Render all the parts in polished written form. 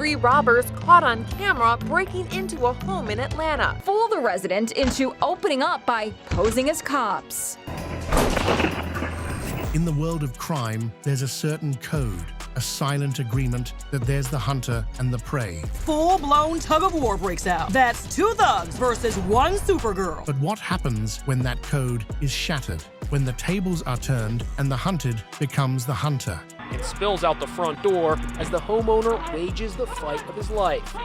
3 robbers caught on camera breaking into a home in Atlanta. Fool the resident into opening up by posing as cops. In the world of crime, there's a certain code, a silent agreement that there's the hunter and the prey. Full-blown tug-of-war breaks out. That's 2 thugs versus 1 Supergirl. But what happens when that code is shattered? When the tables are turned and the hunted becomes the hunter? It spills out the front door as the homeowner wages the fight of his life.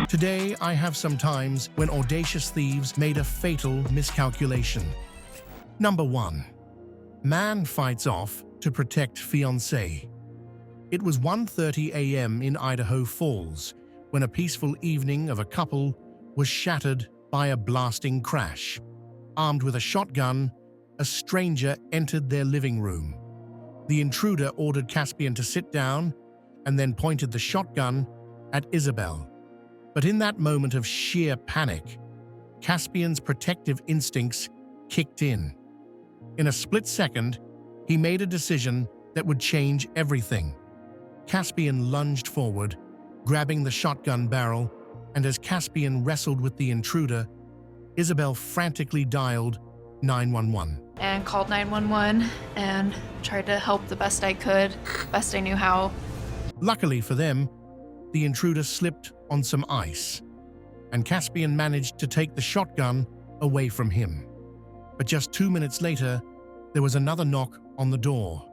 Today, I have some times when audacious thieves made a fatal miscalculation. Number 1. Man fights off to protect fiancé. It was 1:30 a.m. in Idaho Falls when a peaceful evening of a couple was shattered by a blasting crash. Armed with a shotgun, a stranger entered their living room. The intruder ordered Caspian to sit down and then pointed the shotgun at Isabel. But in that moment of sheer panic, Caspian's protective instincts kicked in. In a split second, he made a decision that would change everything. Caspian lunged forward, grabbing the shotgun barrel, and as Caspian wrestled with the intruder, Isabel frantically dialed 911. And called 911 and tried to help the best I could, best I knew how. Luckily for them, the intruder slipped on some ice, and Caspian managed to take the shotgun away from him. But just 2 minutes later, there was another knock on the door.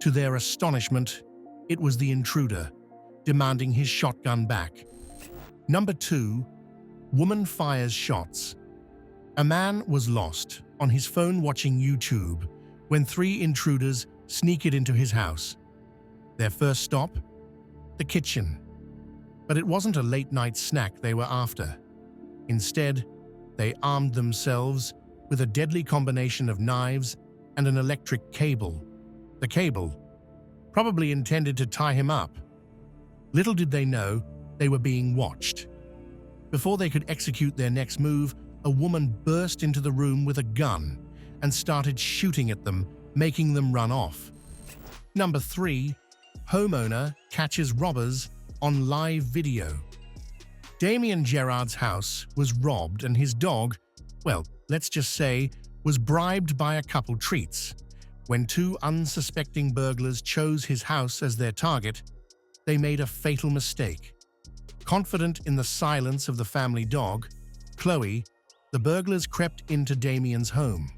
To their astonishment, it was the intruder, demanding his shotgun back. Number 2. Woman fires shots. A man was lost on his phone watching YouTube when 3 intruders sneaked into his house. Their first stop? The kitchen. But it wasn't a late-night snack they were after. Instead, they armed themselves with a deadly combination of knives and an electric cable. The cable, probably intended to tie him up. Little did they know they were being watched. Before they could execute their next move, a woman burst into the room with a gun and started shooting at them, making them run off. Number 3. Homeowner catches robbers on live video. Damien Gerard's house was robbed and his dog, well, let's just say, was bribed by a couple treats. When 2 unsuspecting burglars chose his house as their target, they made a fatal mistake. Confident in the silence of the family dog, Chloe, the burglars crept into Damien's home.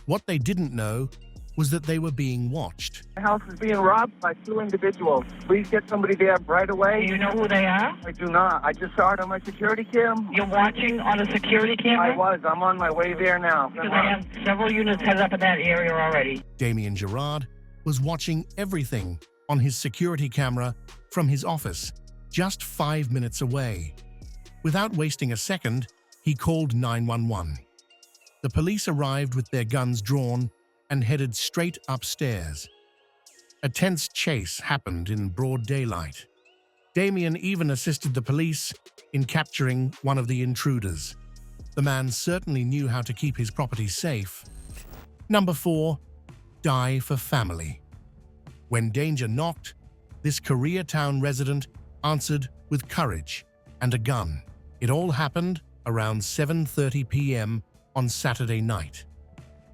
What they didn't know was that they were being watched. My house is being robbed by 2 individuals. Please get somebody there right away. Do you know who they are? I do not. I just saw it on my security cam. You're watching on a security camera? I was. I'm on my way there now. Because I have several units headed up in that area already. Damien Gerard was watching everything on his security camera from his office, just 5 minutes away. Without wasting a second, he called 911. The police arrived with their guns drawn and headed straight upstairs. A tense chase happened in broad daylight. Damien even assisted the police in capturing one of the intruders. The man certainly knew how to keep his property safe. Number 4. Die for family. When danger knocked, this Koreatown resident answered with courage and a gun. It all happened around 7:30 p.m. on Saturday night.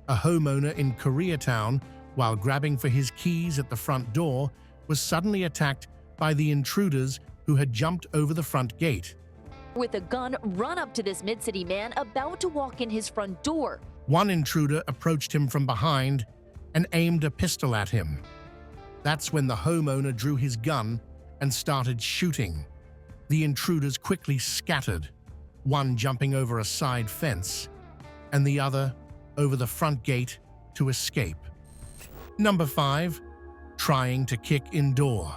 A homeowner in Koreatown, while grabbing for his keys at the front door, was suddenly attacked by the intruders who had jumped over the front gate. With a gun, run up to this mid-city man about to walk in his front door. One intruder approached him from behind and aimed a pistol at him. That's when the homeowner drew his gun and started shooting. The intruders quickly scattered, one jumping over a side fence and the other over the front gate to escape. Number 5. Trying to kick indoor.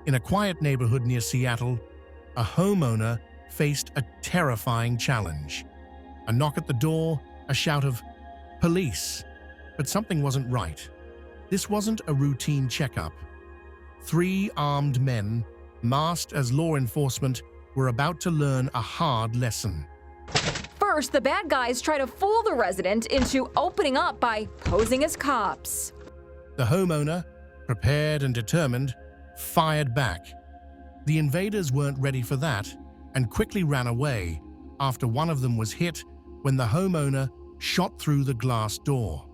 In a quiet neighborhood near Seattle, a homeowner faced a terrifying challenge. A knock at the door, a shout of "Police!" But something wasn't right. This wasn't a routine checkup. 3 armed men, masked as law enforcement, were about to learn a hard lesson. First, the bad guys try to fool the resident into opening up by posing as cops. The homeowner, prepared and determined, fired back. The invaders weren't ready for that and quickly ran away after one of them was hit when the homeowner shot through the glass door.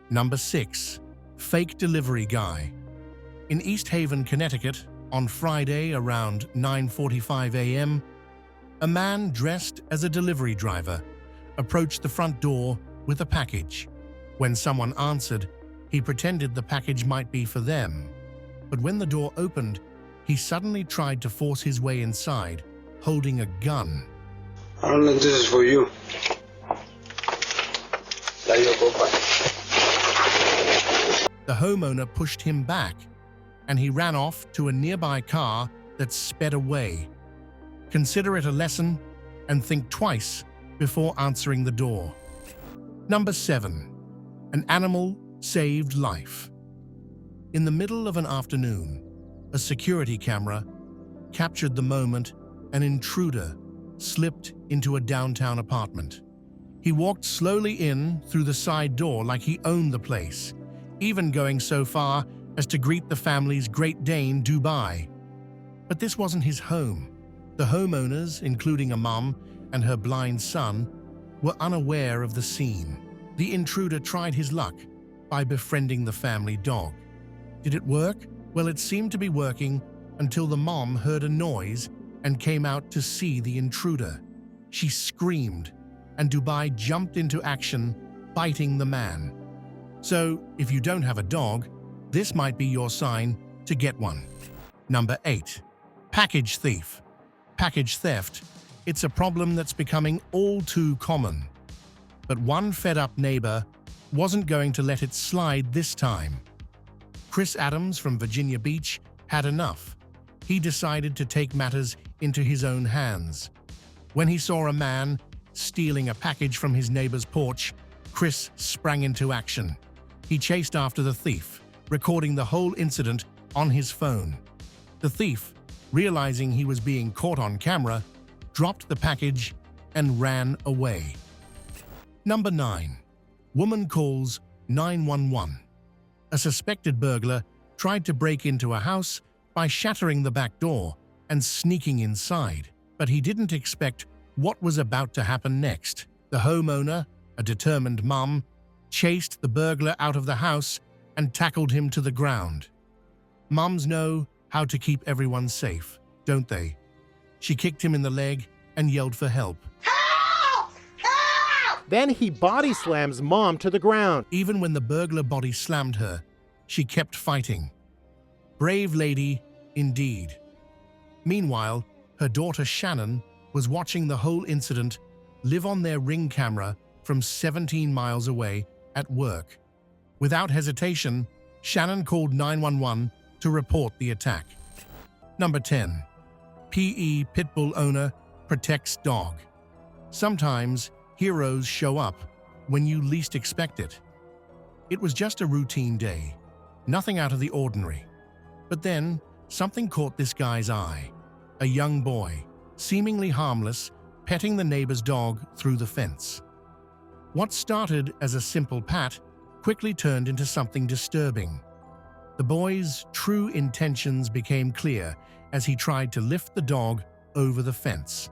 Number 6. Fake delivery guy. In East Haven, Connecticut, on Friday around 9:45 a.m., a man dressed as a delivery driver approached the front door with a package. When someone answered, he pretended the package might be for them. But when the door opened, he suddenly tried to force his way inside, holding a gun. I don't know if this is for you. The homeowner pushed him back, and he ran off to a nearby car that sped away. Consider it a lesson and think twice before answering the door. Number 7. An animal saved life. In the middle of an afternoon, a security camera captured the moment an intruder slipped into a downtown apartment. He walked slowly in through the side door like he owned the place, even going so far as to greet the family's Great Dane, Dubai. But this wasn't his home. The homeowners, including a mom and her blind son, were unaware of the scene. The intruder tried his luck by befriending the family dog. Did it work? Well, it seemed to be working until the mom heard a noise and came out to see the intruder. She screamed, and Dubai jumped into action, biting the man. So, if you don't have a dog, this might be your sign to get one. Number 8. Package thief. Package theft. It's a problem that's becoming all too common. But one fed-up neighbor wasn't going to let it slide this time. Chris Adams from Virginia Beach had enough. He decided to take matters into his own hands. When he saw a man stealing a package from his neighbor's porch, Chris sprang into action. He chased after the thief, recording the whole incident on his phone. The thief, realizing he was being caught on camera, dropped the package and ran away. Number 9. Woman calls 911. A suspected burglar tried to break into a house by shattering the back door and sneaking inside, but he didn't expect what was about to happen next. The homeowner, a determined mom, chased the burglar out of the house and tackled him to the ground. Moms know how to keep everyone safe, don't they? She kicked him in the leg and yelled for help. Then he body slams Mom to the ground. Even when the burglar body slammed her, she kept fighting. Brave lady, indeed. Meanwhile, her daughter Shannon was watching the whole incident live on their Ring camera from 17 miles away at work. Without hesitation, Shannon called 911 to report the attack. Number 10. PE Pitbull owner protects dog. Sometimes heroes show up when you least expect it. It was just a routine day, nothing out of the ordinary. But then, something caught this guy's eye. A young boy, seemingly harmless, petting the neighbor's dog through the fence. What started as a simple pat quickly turned into something disturbing. The boy's true intentions became clear as he tried to lift the dog over the fence.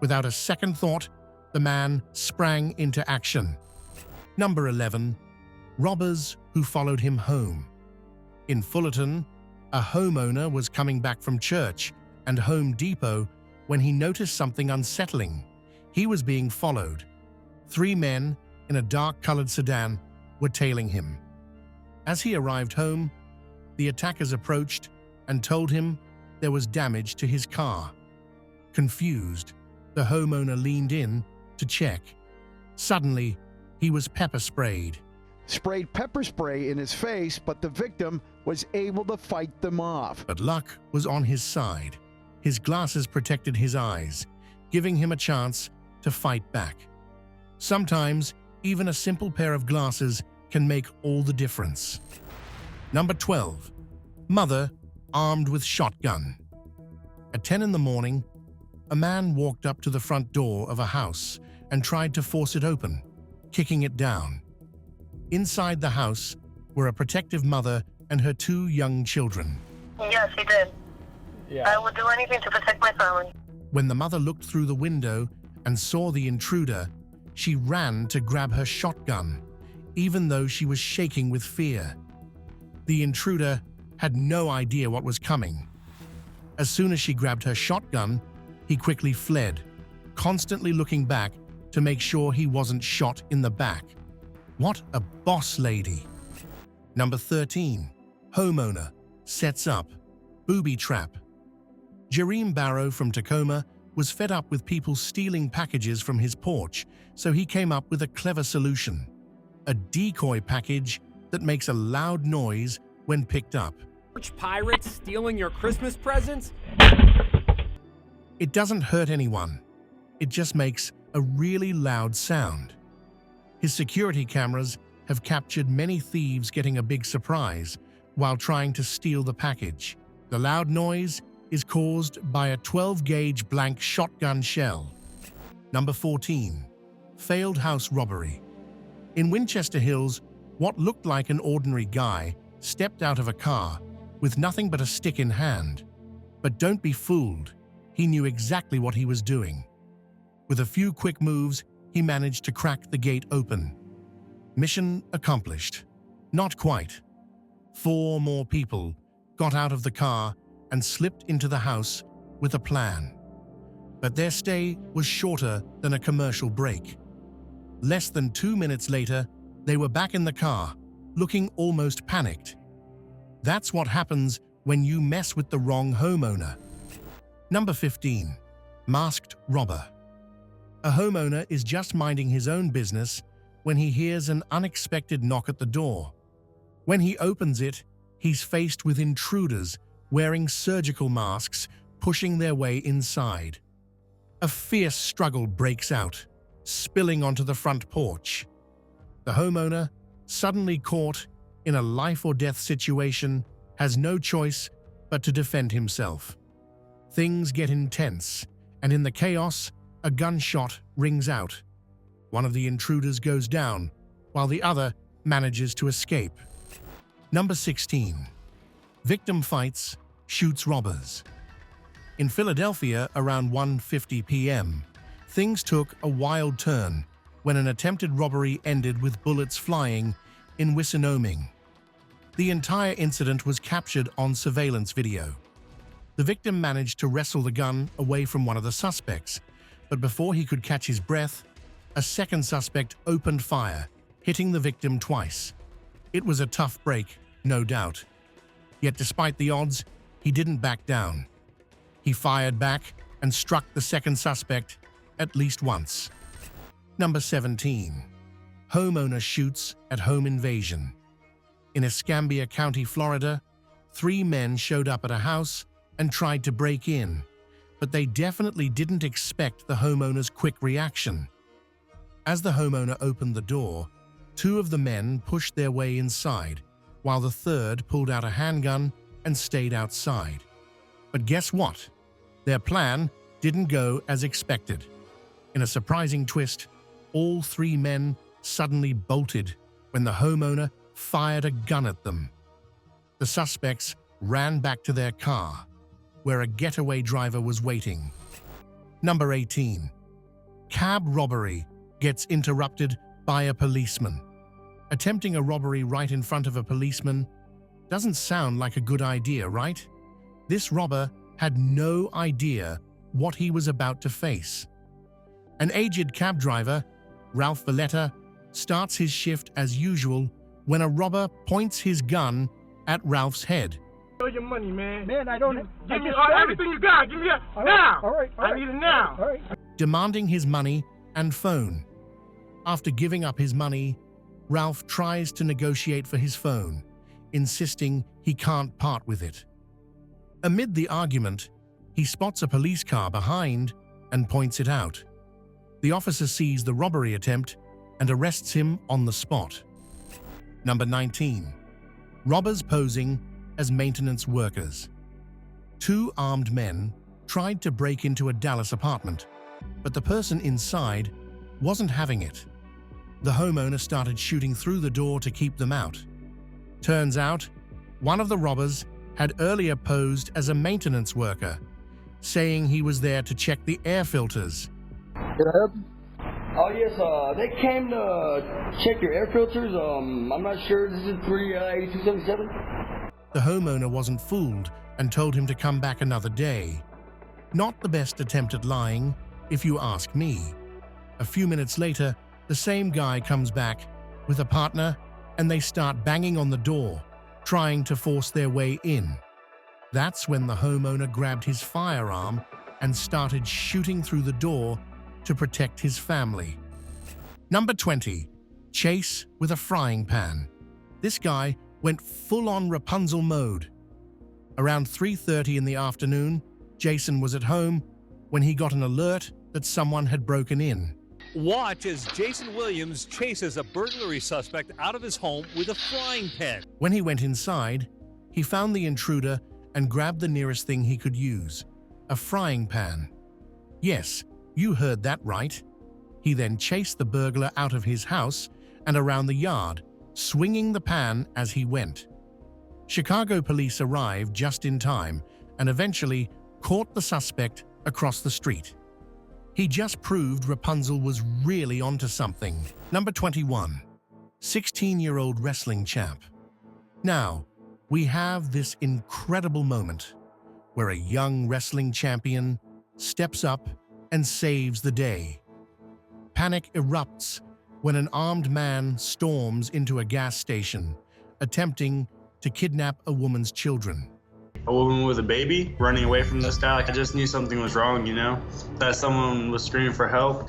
Without a second thought, the man sprang into action. Number 11. Robbers who followed him home. In Fullerton, a homeowner was coming back from church and Home Depot when he noticed something unsettling. He was being followed. 3 men in a dark-colored sedan were tailing him. As he arrived home, the attackers approached and told him there was damage to his car. Confused, the homeowner leaned in to check. Suddenly, he was pepper sprayed. Sprayed pepper spray in his face, but the victim was able to fight them off. But luck was on his side. His glasses protected his eyes, giving him a chance to fight back. Sometimes, even a simple pair of glasses can make all the difference. Number 12. Mother armed with shotgun. At 10 in the morning, a man walked up to the front door of a house and tried to force it open, kicking it down. Inside the house were a protective mother and her 2 young children. Yes, Yes, he did. Yeah. I would do anything to protect my family. When the mother looked through the window and saw the intruder, she ran to grab her shotgun, even though she was shaking with fear. The intruder had no idea what was coming. As soon as she grabbed her shotgun, he quickly fled, constantly looking back to make sure he wasn't shot in the back. What a boss lady. Number 13. Homeowner sets up booby trap. Jareem Barrow from Tacoma was fed up with people stealing packages from his porch, so he came up with a clever solution. A decoy package that makes a loud noise when picked up. Pirates stealing your Christmas presents? It doesn't hurt anyone. It just makes a really loud sound. His security cameras have captured many thieves getting a big surprise while trying to steal the package. The loud noise is caused by a 12-gauge blank shotgun shell. Number 14. Failed house robbery. In Winchester Hills, what looked like an ordinary guy stepped out of a car with nothing but a stick in hand. But don't be fooled. He knew exactly what he was doing. With a few quick moves, he managed to crack the gate open. Mission accomplished. Not quite. 4 more people got out of the car and slipped into the house with a plan. But their stay was shorter than a commercial break. Less than 2 minutes later, they were back in the car, looking almost panicked. That's what happens when you mess with the wrong homeowner. Number 15. Masked robber. A homeowner is just minding his own business when he hears an unexpected knock at the door. When he opens it, he's faced with intruders wearing surgical masks, pushing their way inside. A fierce struggle breaks out, spilling onto the front porch. The homeowner, suddenly caught in a life-or-death situation, has no choice but to defend himself. Things get intense, and in the chaos, a gunshot rings out. One of the intruders goes down, while the other manages to escape. Number 16. Victim fights, shoots robbers. In Philadelphia, around 1:50 p.m., things took a wild turn when an attempted robbery ended with bullets flying in Wissinoming. The entire incident was captured on surveillance video. The victim managed to wrestle the gun away from one of the suspects, but before he could catch his breath, a second suspect opened fire, hitting the victim twice. It was a tough break, no doubt. Yet despite the odds, he didn't back down. He fired back and struck the second suspect at least once. Number 17. Homeowner shoots at home invasion. In Escambia County, Florida, 3 men showed up at a house and tried to break in, but they definitely didn't expect the homeowner's quick reaction. As the homeowner opened the door, 2 of the men pushed their way inside, while the third pulled out a handgun and stayed outside. But guess what? Their plan didn't go as expected. In a surprising twist, all 3 men suddenly bolted when the homeowner fired a gun at them. The suspects ran back to their car, where a getaway driver was waiting. Number 18. Cab robbery gets interrupted by a policeman. Attempting a robbery right in front of a policeman doesn't sound like a good idea, right? This robber had no idea what he was about to face. An aged cab driver, Ralph Valletta, starts his shift as usual when a robber points his gun at Ralph's head. Show your money, man. Man, I don't. Give me everything you got. Give me that now. All right. I need it now. All right. Demanding his money and phone. After giving up his money, Ralph tries to negotiate for his phone, insisting he can't part with it. Amid the argument, he spots a police car behind and points it out. The officer sees the robbery attempt and arrests him on the spot. Number 19. Robbers posing as maintenance workers. 2 armed men tried to break into a Dallas apartment, but the person inside wasn't having it. The homeowner started shooting through the door to keep them out. Turns out, one of the robbers had earlier posed as a maintenance worker, saying he was there to check the air filters. Oh yes, they came to check your air filters. I'm not sure. This is 38277. The homeowner wasn't fooled and told him to come back another day. Not the best attempt at lying, if you ask me. A few minutes later, the same guy comes back with a partner and they start banging on the door, trying to force their way in. That's when the homeowner grabbed his firearm and started shooting through the door to protect his family. Number 20. Chase with a frying pan. This guy went full-on Rapunzel mode. Around 3:30 in the afternoon, Jason was at home when he got an alert that someone had broken in. Watch as Jason Williams chases a burglary suspect out of his home with a frying pan. When he went inside, he found the intruder and grabbed the nearest thing he could use, a frying pan. Yes, you heard that right. He then chased the burglar out of his house and around the yard, swinging the pan as he went. Chicago police arrived just in time and eventually caught the suspect across the street. He just proved Rapunzel was really onto something. Number 21. 16-year-old wrestling champ. Now, we have this incredible moment where a young wrestling champion steps up and saves the day. Panic erupts when an armed man storms into a gas station, attempting to kidnap a woman's children. A woman with a baby running away from this guy. I just knew something was wrong, you know, that someone was screaming for help.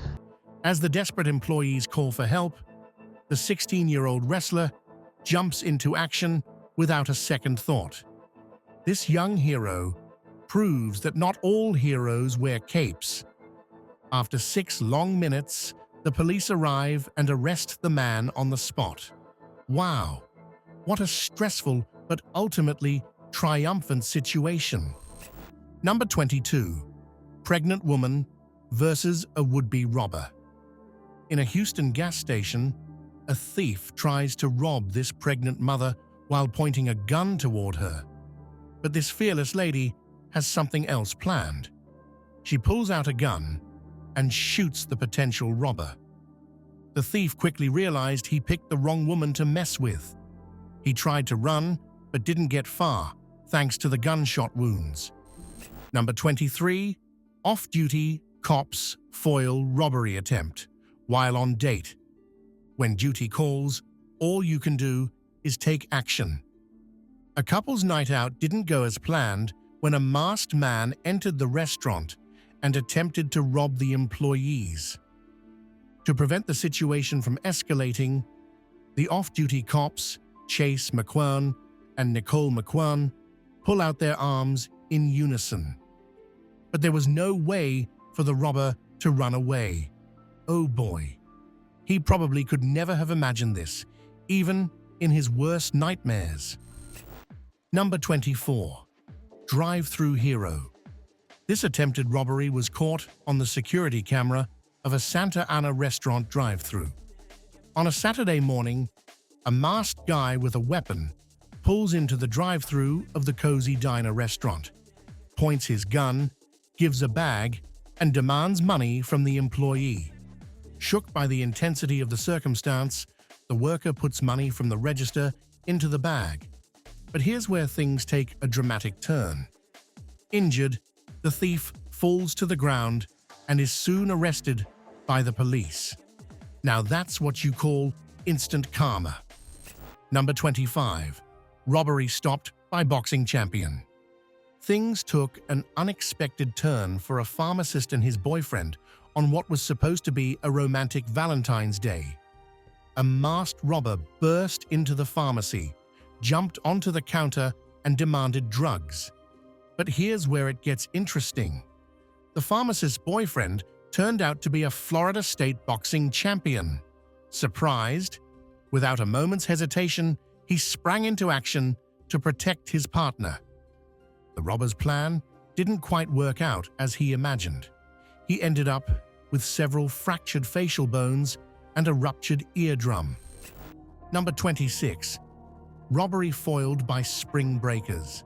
As the desperate employees call for help, the 16-year-old wrestler jumps into action without a second thought. This young hero proves that not all heroes wear capes. After 6 long minutes, the police arrive and arrest the man on the spot. Wow, what a stressful but ultimately triumphant situation. Number 22. Pregnant woman versus a would-be robber. In a Houston gas station, a thief tries to rob this pregnant mother while pointing a gun toward her. But this fearless lady has something else planned. She pulls out a gun and shoots the potential robber. The thief quickly realized he picked the wrong woman to mess with. He tried to run, but didn't get far, thanks to the gunshot wounds. Number 23. Off-duty cops foil robbery attempt while on date. When duty calls, all you can do is take action. A couple's night out didn't go as planned when a masked man entered the restaurant and attempted to rob the employees. To prevent the situation from escalating, the off-duty cops, Chase McQuern and Nicole McQuern, pull out their arms in unison. But there was no way for the robber to run away. Oh boy. He probably could never have imagined this, even in his worst nightmares. Number 24. Drive-through hero. This attempted robbery was caught on the security camera of a Santa Ana restaurant drive-through. On a Saturday morning, a masked guy with a weapon pulls into the drive-through of the Cozy Diner restaurant, points his gun, gives a bag, and demands money from the employee. Shook by the intensity of the circumstance, the worker puts money from the register into the bag. But here's where things take a dramatic turn. Injured, the thief falls to the ground and is soon arrested by the police. Now that's what you call instant karma. Number 25. Robbery stopped by boxing champion. Things took an unexpected turn for a pharmacist and his boyfriend on what was supposed to be a romantic Valentine's Day. A masked robber burst into the pharmacy, jumped onto the counter, and demanded drugs. But here's where it gets interesting. The pharmacist's boyfriend turned out to be a Florida State boxing champion. Surprised, without a moment's hesitation, he sprang into action to protect his partner. The robber's plan didn't quite work out as he imagined. He ended up with several fractured facial bones and a ruptured eardrum. Number 26. Robbery foiled by spring breakers.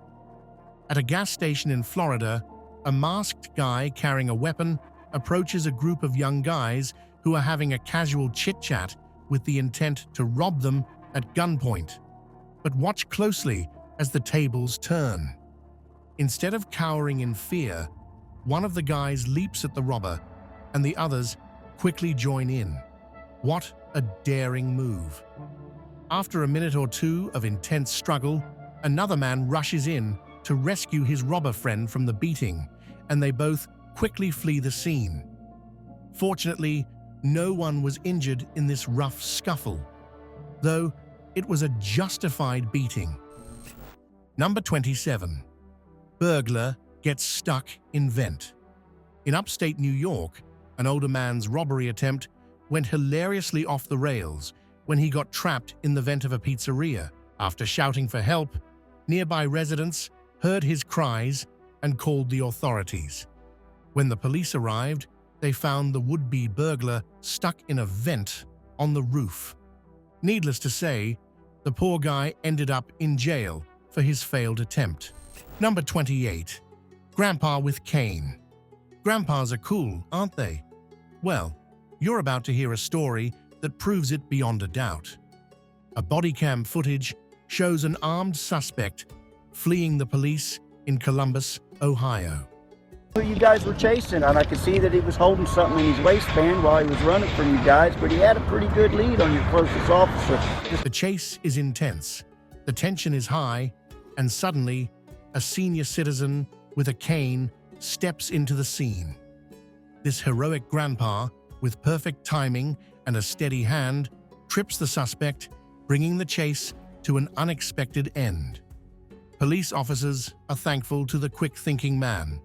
At a gas station in Florida, a masked guy carrying a weapon approaches a group of young guys who are having a casual chit-chat with the intent to rob them at gunpoint. But watch closely as the tables turn. Instead of cowering in fear, one of the guys leaps at the robber, and the others quickly join in. What a daring move. After a minute or two of intense struggle, another man rushes in to rescue his robber friend from the beating, and they both quickly flee the scene. Fortunately, no one was injured in this rough scuffle, though it was a justified beating. Number 27. Burglar gets stuck in vent. In upstate New York, an older man's robbery attempt went hilariously off the rails when he got trapped in the vent of a pizzeria. After shouting for help, nearby residents heard his cries and called the authorities. When the police arrived, they found the would-be burglar stuck in a vent on the roof. Needless to say, the poor guy ended up in jail for his failed attempt. Number 28. Grandpa with cane. Grandpas are cool, aren't they? Well, you're about to hear a story that proves it beyond a doubt. A body cam footage shows an armed suspect fleeing the police in Columbus, Ohio. You guys were chasing, and I could see that he was holding something in his waistband while he was running from you guys, but he had a pretty good lead on your closest officer. The chase is intense, the tension is high, and suddenly, a senior citizen with a cane steps into the scene. This heroic grandpa, with perfect timing and a steady hand, trips the suspect, bringing the chase to an unexpected end. Police officers are thankful to the quick-thinking man,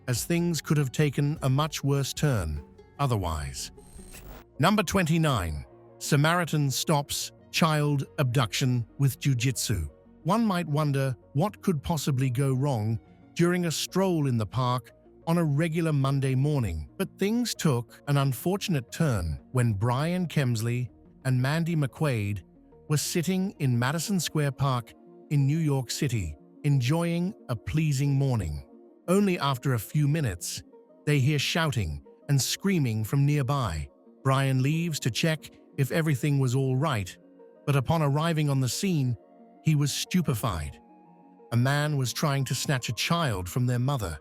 as things could have taken a much worse turn otherwise. Number 29. Samaritan stops child abduction with jiu-jitsu. One might wonder what could possibly go wrong during a stroll in the park on a regular Monday morning, but things took an unfortunate turn when Brian Kemsley and Mandy McQuaid were sitting in Madison Square Park in New York City, enjoying a pleasing morning. Only after a few minutes, they hear shouting and screaming from nearby. Brian leaves to check if everything was all right, but upon arriving on the scene, he was stupefied. A man was trying to snatch a child from their mother.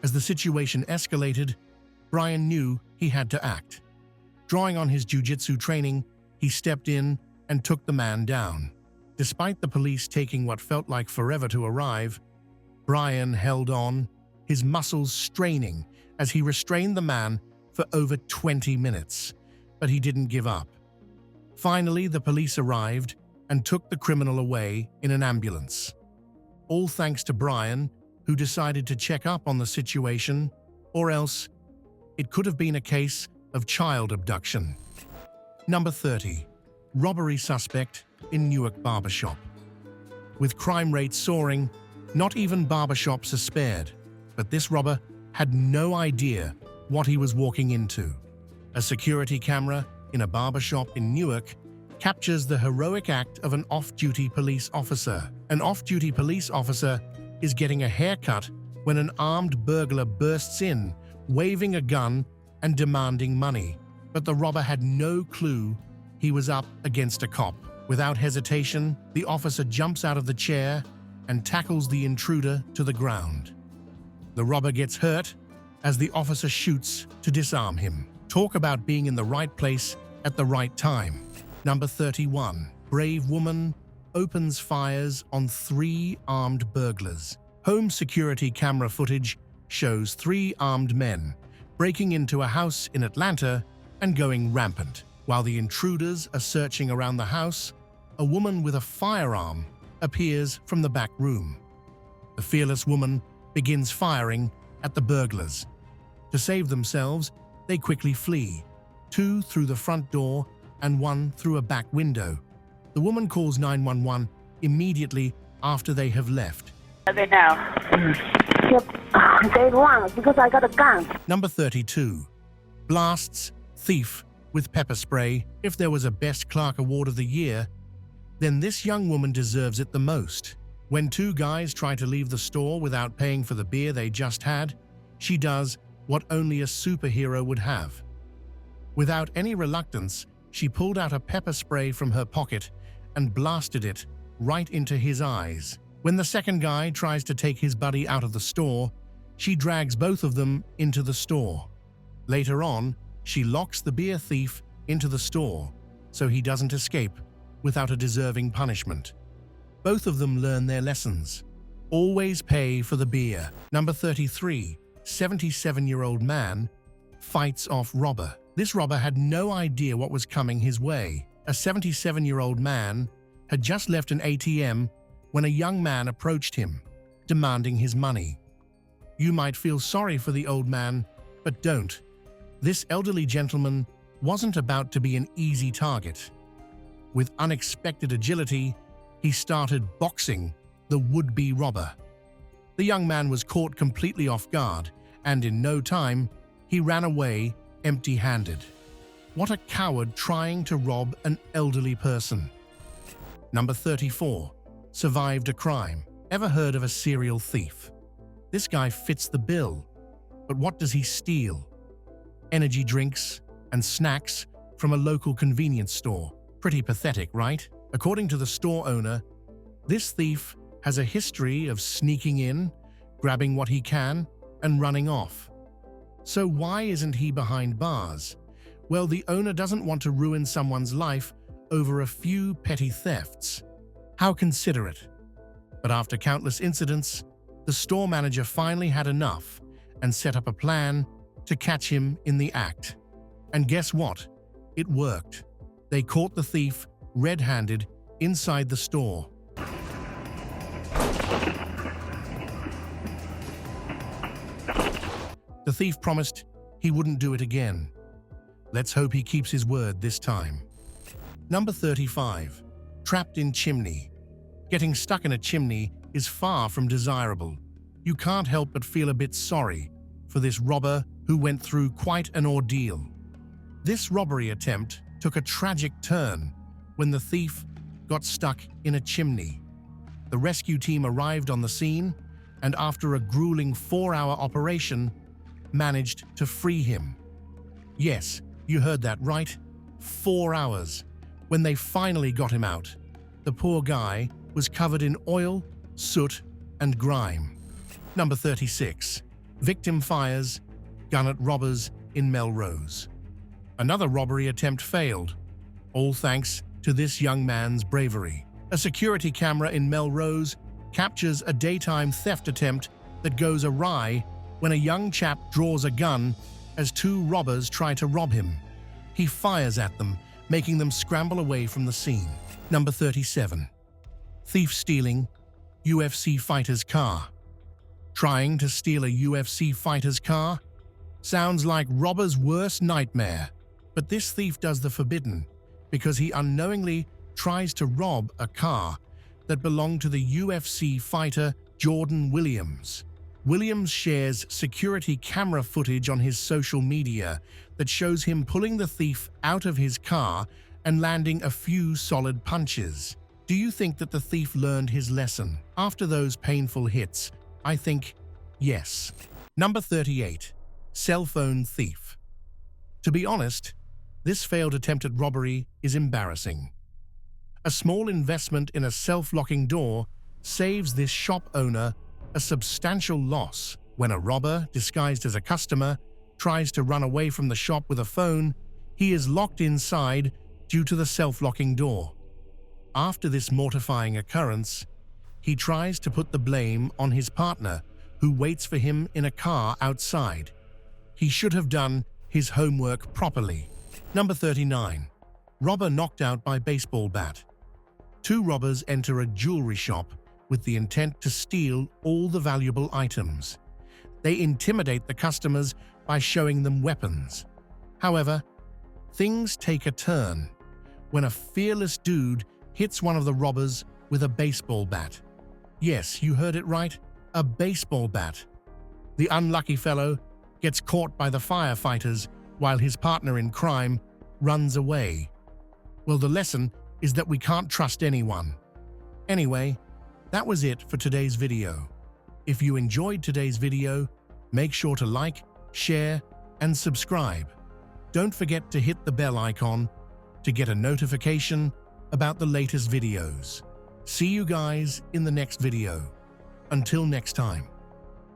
As the situation escalated, Brian knew he had to act. Drawing on his jiu-jitsu training, he stepped in and took the man down. Despite the police taking what felt like forever to arrive, Brian held on, his muscles straining as he restrained the man for over 20 minutes, but he didn't give up. Finally, the police arrived and took the criminal away in an ambulance. All thanks to Brian, who decided to check up on the situation, or else it could have been a case of child abduction. Number 30. Robbery suspect in Newark barbershop. With crime rates soaring, not even barbershops are spared, but this robber had no idea what he was walking into. A security camera in a barbershop in Newark captures the heroic act of an off-duty police officer. An off-duty police officer is getting a haircut when an armed burglar bursts in, waving a gun and demanding money. But the robber had no clue he was up against a cop. Without hesitation, the officer jumps out of the chair and tackles the intruder to the ground. The robber gets hurt as the officer shoots to disarm him. Talk about being in the right place at the right time. Number 31. Brave woman opens fires on 3 armed burglars. Home security camera footage shows 3 armed men breaking into a house in Atlanta and going rampant. While the intruders are searching around the house, a woman with a firearm appears from the back room. The fearless woman begins firing at the burglars. To save themselves, they quickly flee, 2 through the front door and 1 through a back window. The woman calls 911 immediately after they have left. They now. They run because I got a gun. Number 32. Blasts thief with pepper spray. If there was a Best Clark Award of the Year, then this young woman deserves it the most. When two guys try to leave the store without paying for the beer they just had, she does what only a superhero would have. Without any reluctance, she pulled out a pepper spray from her pocket and blasted it right into his eyes. When the second guy tries to take his buddy out of the store, she drags both of them into the store. Later on, she locks the beer thief into the store so he doesn't escape without a deserving punishment. Both of them learn their lessons. Always pay for the beer. Number 33, 77-year-old man fights off robber. This robber had no idea what was coming his way. A 77-year-old man had just left an ATM when a young man approached him, demanding his money. You might feel sorry for the old man, but don't. This elderly gentleman wasn't about to be an easy target. With unexpected agility, he started boxing the would-be robber. The young man was caught completely off guard, and in no time, he ran away empty-handed. What a coward trying to rob an elderly person. Number 34. Survived a crime. Ever heard of a serial thief? This guy fits the bill. But what does he steal? Energy drinks and snacks from a local convenience store. Pretty pathetic, right? According to the store owner, this thief has a history of sneaking in, grabbing what he can, and running off. So why isn't he behind bars? Well, the owner doesn't want to ruin someone's life over a few petty thefts. How considerate. But after countless incidents, the store manager finally had enough and set up a plan to catch him in the act. And guess what? It worked. They caught the thief red-handed inside the store. The thief promised he wouldn't do it again. Let's hope he keeps his word this time. Number 35. Trapped in chimney. Getting stuck in a chimney is far from desirable. You can't help but feel a bit sorry for this robber who went through quite an ordeal. This robbery attempt took a tragic turn when the thief got stuck in a chimney. The rescue team arrived on the scene and after a grueling 4-hour operation, managed to free him. Yes, you heard that right. 4 hours. When they finally got him out, the poor guy was covered in oil, soot, and grime. Number 36. Victim fires gun at robbers in Melrose. Another robbery attempt failed, all thanks to this young man's bravery. A security camera in Melrose captures a daytime theft attempt that goes awry when a young chap draws a gun as two robbers try to rob him. He fires at them, making them scramble away from the scene. Number 37. Thief stealing UFC fighter's car. Trying to steal a UFC fighter's car? Sounds like robber's worst nightmare. But this thief does the forbidden because he unknowingly tries to rob a car that belonged to the UFC fighter Jordan Williams. Williams shares security camera footage on his social media that shows him pulling the thief out of his car and landing a few solid punches. Do you think that the thief learned his lesson after those painful hits? I think yes. Number 38. Cell phone thief. To be honest, this failed attempt at robbery is embarrassing. A small investment in a self-locking door saves this shop owner a substantial loss. When a robber, disguised as a customer, tries to run away from the shop with a phone, he is locked inside due to the self-locking door. After this mortifying occurrence, he tries to put the blame on his partner, who waits for him in a car outside. He should have done his homework properly. Number 39. Robber knocked out by baseball bat. Two robbers enter a jewelry shop with the intent to steal all the valuable items. They intimidate the customers by showing them weapons. However, things take a turn when a fearless dude hits one of the robbers with a baseball bat. Yes, you heard it right, a baseball bat. The unlucky fellow gets caught by the firefighters while his partner in crime runs away. Well, the lesson is that we can't trust anyone. Anyway, That was it for today's video. If you enjoyed today's video, make sure to like, share, and subscribe. Don't forget to hit the bell icon to get a notification about the latest videos. See you guys in the next video. Until next time.